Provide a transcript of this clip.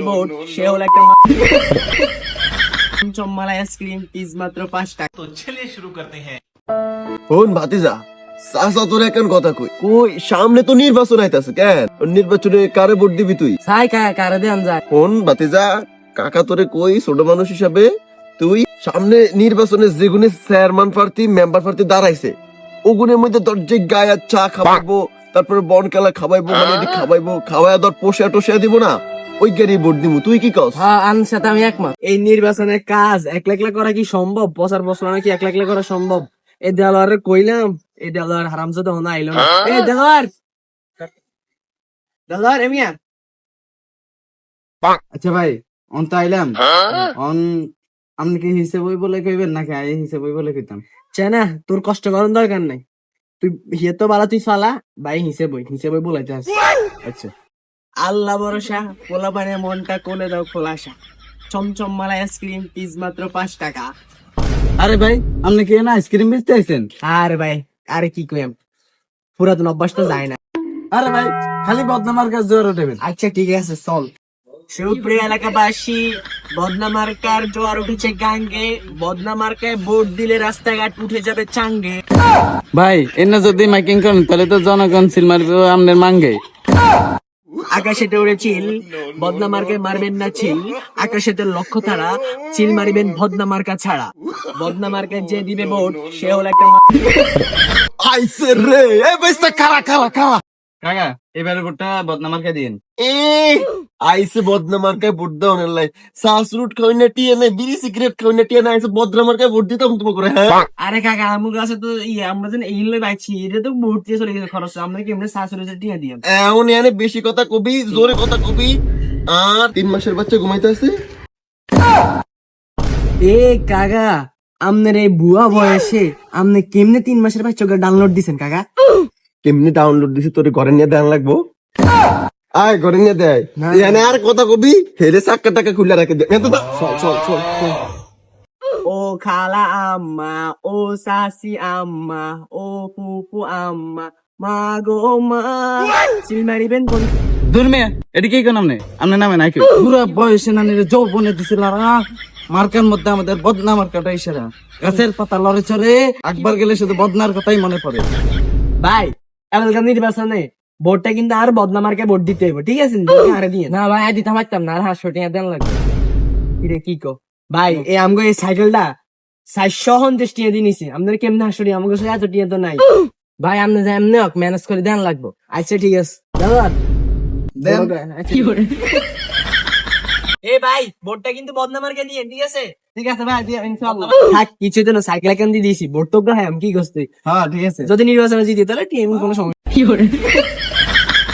Vote সে হলো একটা চমচমমালা ice cream piece মাত্র 5 টাকা। तो चलिए शुरू करते हैं। হন ভাতিজা চাচা তোর এখন কথা কই কই সামনে তো নির্বাচন আইতাছে কেন নির্বাচনে কারে ভোট দিবি তুই সাই কারে দেন যায় হন ভাতিজা কাকা তোরে কই ছোট মানুষ হিসাবে তুই সামনে নির্বাচনে যেগুনে চেয়ারম্যান প্রার্থী মেম্বার প্রার্থী দাঁড়াইছে ওগুনের মধ্যে তোর যে গায়া চা খাওয়াইবো তারপরে বন খেলা খাওয়াইবো মানে খাওয়াইবো খাওয়াইয়া তোর পোষা টোষা দিব না ওই গাড়ি ভোট দিব তুই কি কস হ্যাঁ আনর সাথে আমি একমত। এই নির্বাচনের কাজ একলা একলা করা কি সম্ভব? প্রচার প্রচারণা নাকি একলা একলা করা সম্ভব? এই দেলোয়ারে কইলাম, এই দেলোয়ার হারামজাদা হনা আইলো না। এই দেলোয়ার এমিয়া আচ্ছা ভাই অন তো আইলাম অন আপনি কি হিসেব বই বলে কইবেন নাকি আই হিসেব বই বলে কইতাম? চেনা তোর কষ্ট করার দরকার নাই, তুই হিয়ে তো বালা তুই ফালা ভাই হিসেব বই বলাইতে আস। আচ্ছা আল্লাহ ভরসা পোলা পানে মনটা কোলে দাও খোলাসা, চমচমমালা আইসক্রিম পিস মাত্র 5 টাকা। আরে ভাই আপনি কি না আইসক্রিম বেচতে আইছেন? আরে ভাই আরে কি কইম, পুরাতন অভ্যাস তো যায় না। আরে ভাই খালি বদনামার কাজ জোর উঠেবেন। আচ্ছা ঠিক আছে চল। শিবপুরি এলাকাবাসী বদনামার্কার জোয়ার উঠেছে গাঙ্গে, বদনামার্কায় ভোট দিলে রাস্তাঘাট উঠে যাবে চাঙ্গে। ভাই এনে যদি মাইকিং করেন তাহলে তো জনগণ সিল মারবে আপনার মাঙ্গে। আকাশেতে উড়ে চিল, বদনামার্কায় মারবেন না চিল, আকাশেতে লক্ষ্য তারা, চিল মারিবেন বদনামার্কা ছাড়া। বদনামার্কায় যে দিবে ভোট সে হলো একটা আইছে রে এ বেস্তা খালা খালা খালা কাকা এবারে ভোটটা বদনামারকে দিন। এ আইসে বদনামার্কায় ভোট দাও নাই সাস রুট খাওয়াই না টিয়ে নাই বিড়ি সিগারেট খাওয়াই না টিয়ে নাই আইসে বদনামার্কায় ভোট দিতাম তোমাকে করে হ্যাঁ আরে কাকা আমার কাছে তো আমরা যেন এই লই পাইছি এটা তো ভোট দিয়ে চলে গেছে খরচ, আমরা কি এমনি শাশুড়ি টিয়া দিয়াম। এমন এনে বেশি কথা কবি জোরে কথা কবি আর 3 মাসের বাচ্চা ঘুমাইতে আছে এ কাকা আমনের এই বুয়া বয়সে আমনে কেমনে 3 মাসের বাচ্চাকে ডাউনলোড দিছেন কাকা? কেমনি ডাউনলোড দিছি তোর ঘরে নিয়ে দেন লাগবো আয় ঘরে নিয়ে দেয় এনে আর কথা কবি হেরে চাক্কা টাকা খুলে রাখে দে এত দাও। চল চল চল চল। ও খালা আম্মা, ও সাসি আম্মা, ও পুপু আম্মা, মা গো মা, সিল মারিবেন কোন? দূর মেয়ে এটা কি কোন আপনি নামে নাই কেউ পুরো বয়সে না নিলে যৌবনে দিছিল মার্কার মধ্যে আমাদের বদনামার কাটা ইশারা গাছের পাতা লড়ে চড়ে একবার গেলে শুধু বদনার কথাই মনে পড়ে। ভাই এলাকা নির্বাচনে ভোটটা কিন্তু আর বদনামারকে ভোট দিতে হইব, ঠিক আছে? আরে দিয়ে না ভাই দিতে পারতাম না, আর 500 টাকা দেন লাগবে। কিরে কি কো ভাই এই আমগো এই সাইকেলটা 450 টাকা দিয়ে নিছি, আপনাদের কেমনে 500 টাকা? আমাকে এত টাকা তো নাই ভাই, আপনি যে এমনি ম্যানেজ করে দেন লাগবো। আচ্ছা ঠিক আছে দাদা এ ভাই ভোটটা কিন্তু বদনামারকে দিয়ে, ঠিক আছে? ঠিক আছে ভাই দিয়ে ইনশাআল্লাহ। থাক কিছু তো না, সাইকেল কেন দিয়ে দিয়েছি, ভোট তো হ্যাঁ আমি কি করতে হ্যাঁ ঠিক আছে। যদি নির্বাচনে জিতি তাহলে টিম কোনো সমস্যা